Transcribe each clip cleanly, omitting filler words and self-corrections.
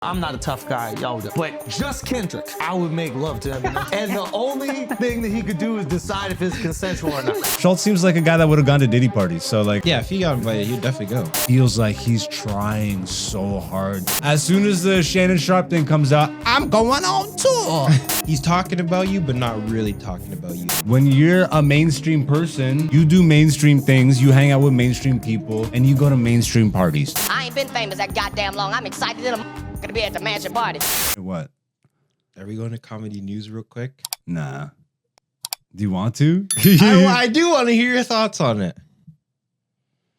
I'm not a tough guy, y'all, but just Kendrick, I would make love to him. And the only thing that he could do is decide if it's consensual or not. Schulz seems like a guy that would have gone to Diddy parties. So like, yeah, if he got invited, he'd definitely go. Feels like he's trying so hard. As soon as the Shannon Sharpe thing comes out, I'm going on tour. He's talking about you, but not really talking about you. When you're a mainstream person, you do mainstream things, you hang out with mainstream people, and you go to mainstream parties. I ain't been famous that goddamn long. I'm excited that I'm gonna be at the mansion party. What? Are we going to comedy news real quick? Nah. Do you want to? I do want to hear your thoughts on it.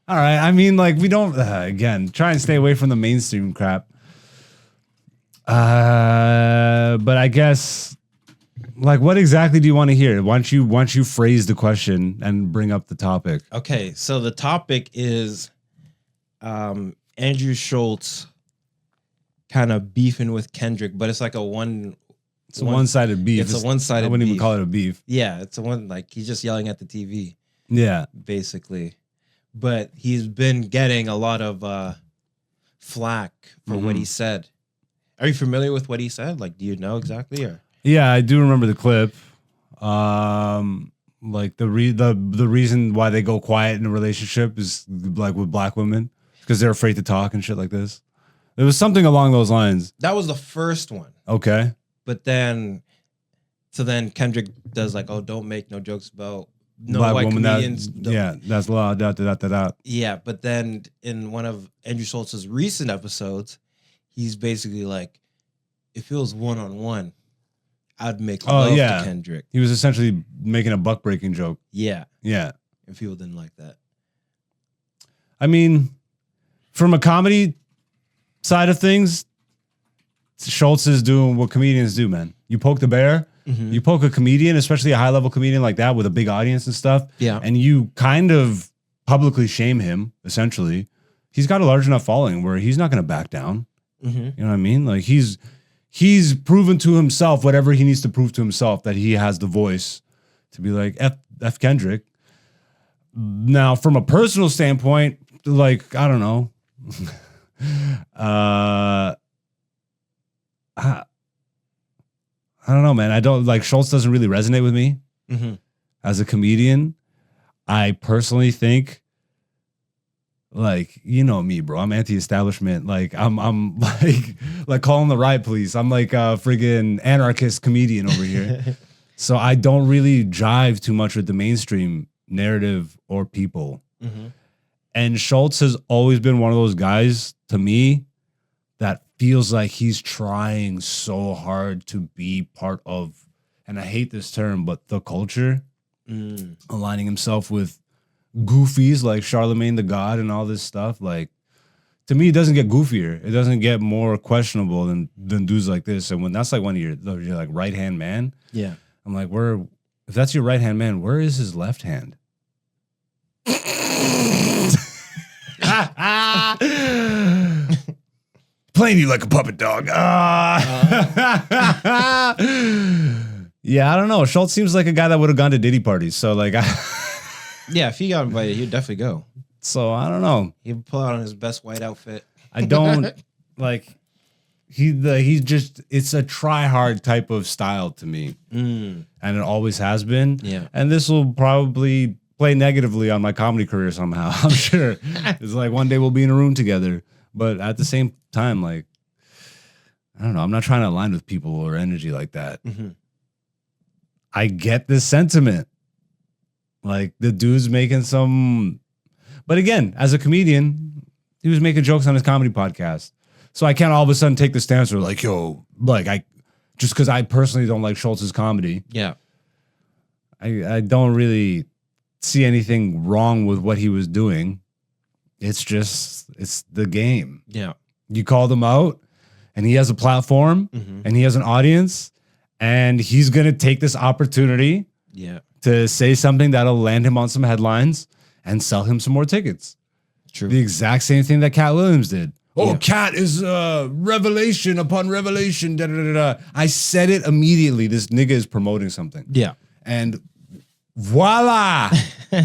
All right. I mean, like, we don't, again, try and stay away from the mainstream crap. But I guess, like, what exactly do you want to hear? Why don't you phrase the question and bring up the topic? Okay. So the topic is Andrew Schulz kind of beefing with Kendrick, but it's like a one-sided beef. It's a one-sided beef. I wouldn't even call it a beef. Yeah, it's a one, like, he's just yelling at the TV. Yeah. Basically. But he's been getting a lot of flack for what he said. Are you familiar with what he said? Like, do you know exactly? Or? Yeah, I do remember the clip. Like the reason why they go quiet in a relationship is like with black women because they're afraid to talk and shit like this. It was something along those lines. That was the first one. Okay. But then, so then Kendrick does like, oh, don't make no jokes about no black white woman comedians. Yeah, that's law. Yeah, but then in one of Andrew Schulz's recent episodes, he's basically like, if it was one-on-one, I'd make love to Kendrick. He was essentially making a buck breaking joke. Yeah. Yeah. And people didn't like that. I mean, from a comedy side of things, Schulz is doing what comedians do, man. You poke the bear, you poke a comedian, especially a high level comedian like that with a big audience and stuff. Yeah. And you kind of publicly shame him, essentially. He's got a large enough following where he's not going to back down. You know what I mean? Like he's proven to himself whatever he needs to prove to himself that he has the voice to be like F Kendrick. Now, from a personal standpoint, like, I don't know. I don't know, man. I don't like Schulz doesn't really resonate with me as a comedian. I personally think, like, you know me, bro. I'm anti-establishment. Like, I'm like calling the riot police. I'm like a friggin' anarchist comedian over here. So I don't really jive too much with the mainstream narrative or people. And Schulz has always been one of those guys to me that feels like he's trying so hard to be part of, and I hate this term, but the culture, aligning himself with goofies like Charlemagne the God and all this stuff. Like, to me, it doesn't get goofier. It doesn't get more questionable than dudes like this. And when that's like one of your like right-hand man, yeah, I'm like, if that's your right-hand man, where is his left hand? Playing you like a puppet dog. Yeah, I don't know. Schulz seems like a guy that would have gone to Diddy parties. So like, yeah, if he got invited, he'd definitely go. So I don't know. He'd pull out on his best white outfit. I don't like. He's just, it's a try hard type of style to me, and it always has been. Yeah, and this will probably play negatively on my comedy career somehow. I'm sure. It's like one day we'll be in a room together, but at the same time, like, I don't know. I'm not trying to align with people or energy like that. I get this sentiment. Like, the dude's making some, but again, as a comedian, he was making jokes on his comedy podcast. So I can't all of a sudden take the stance where like, yo, like just because I personally don't like Schulz's comedy. Yeah. I don't really see anything wrong with what he was doing. It's the game. Yeah. You called him out and he has a platform and he has an audience and he's going to take this opportunity to say something that'll land him on some headlines and sell him some more tickets. True. The exact same thing that Katt Williams did. Oh, Katt is revelation upon revelation. Da, da, da, da. I said it immediately. This nigga is promoting something. Yeah. And voila.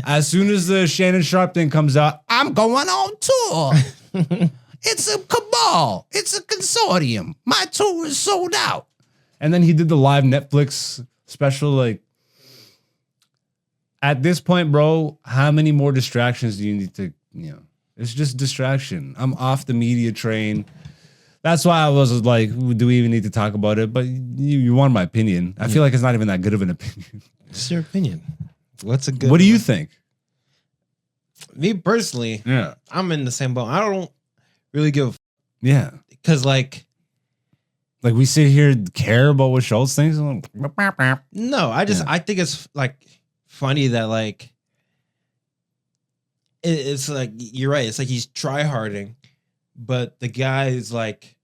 As soon as the Shannon Sharpe thing comes out, I'm going on tour. it's a cabal. It's a consortium. My tour is sold out. And then he did the live Netflix special. Like, at this point, bro, how many more distractions do you need to, it's just distraction. I'm off the media train. That's why I was like, do we even need to talk about it? But you want my opinion. I feel like it's not even that good of an opinion. What's your opinion? What's a good What do you think? Me personally, Yeah. I'm in the same boat. I don't really give Yeah. because like we sit here and care about what Schulz thinks. no, I think it's like funny that like it's like you're right. It's like he's tryharding, but the guy is like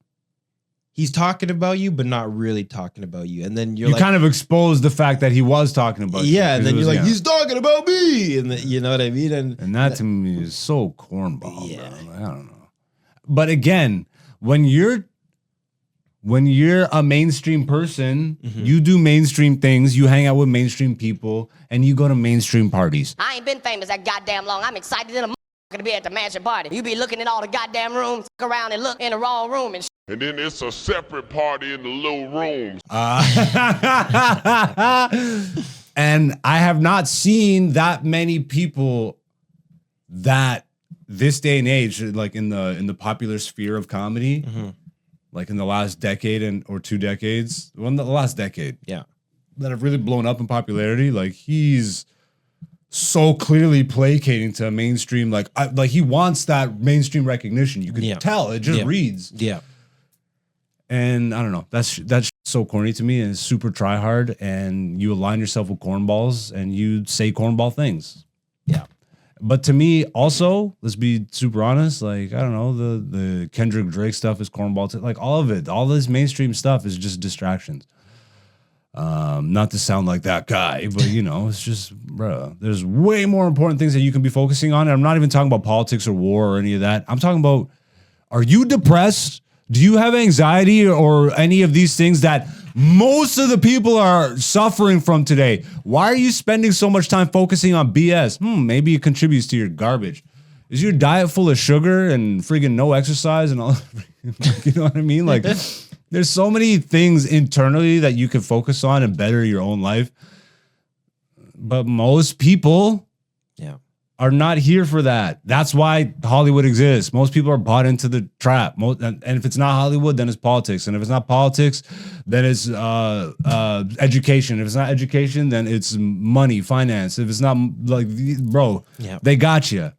he's talking about you, but not really talking about you. And then you like, kind of exposed the fact that he was talking about you. yeah, and then It you're was- like, he's talking about me, and you know what I mean? And that to me is so cornball, Yeah. bro. Like, I don't know. But again, when you're a mainstream person, you do mainstream things, you hang out with mainstream people, and you go to mainstream parties. I ain't been famous that goddamn long. I'm excited in a to be at the mansion party. You be looking in all the goddamn rooms, look around and look in the wrong room and And then it's a separate party in the little rooms. And I have not seen that many people that this day and age, like in the popular sphere of comedy, like in the last decade or 2 decades, well, in the last decade, Yeah. that have really blown up in popularity. Like he's so clearly placating to mainstream, like he wants that mainstream recognition. You can tell it just reads. Yeah. And I don't know. That's so corny to me, and it's super try hard. And you align yourself with cornballs, and you say cornball things. Yeah. But to me, also, let's be super honest. Like I don't know, the Kendrick Drake stuff is cornball. Like all of it, all this mainstream stuff is just distractions. Not to sound like that guy, but it's just, bro. There's way more important things that you can be focusing on. And I'm not even talking about politics or war or any of that. I'm talking about, are you depressed? Do you have anxiety or any of these things that most of the people are suffering from today? Why are you spending so much time focusing on BS? Maybe it contributes to your garbage. Is your diet full of sugar and friggin' no exercise and all? You know what I mean? Like, there's so many things internally that you can focus on and better your own life. But most people are not here for that. That's why Hollywood exists. Most people are bought into the trap. And if it's not Hollywood, then it's politics. And if it's not politics, then it's education. If it's not education, then it's money, finance. If it's not, like, bro, they got you.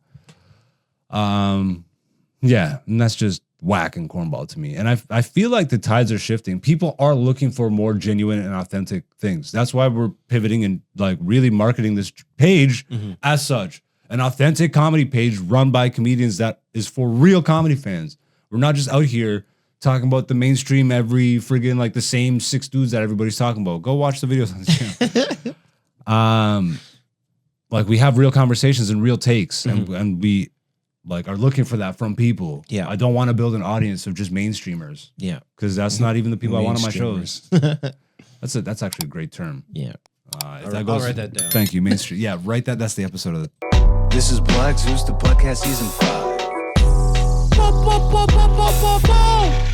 Yeah, and that's just whack and cornball to me. And I feel like the tides are shifting. People are looking for more genuine and authentic things. That's why we're pivoting and like really marketing this page as such. An authentic comedy page run by comedians that is for real comedy fans. We're not just out here talking about the mainstream, every friggin' like the same 6 dudes that everybody's talking about. Go watch the videos on the channel. Like we have real conversations and real takes, and we like are looking for that from people. Yeah. I don't want to build an audience of just mainstreamers. Yeah. Because that's not even the people I want on my Mainstreamers. shows. That's actually a great term. Yeah. If I'll write that down. Thank you, mainstream. Yeah, write that. That's the episode of the. This is Black Zeus, the podcast season 5.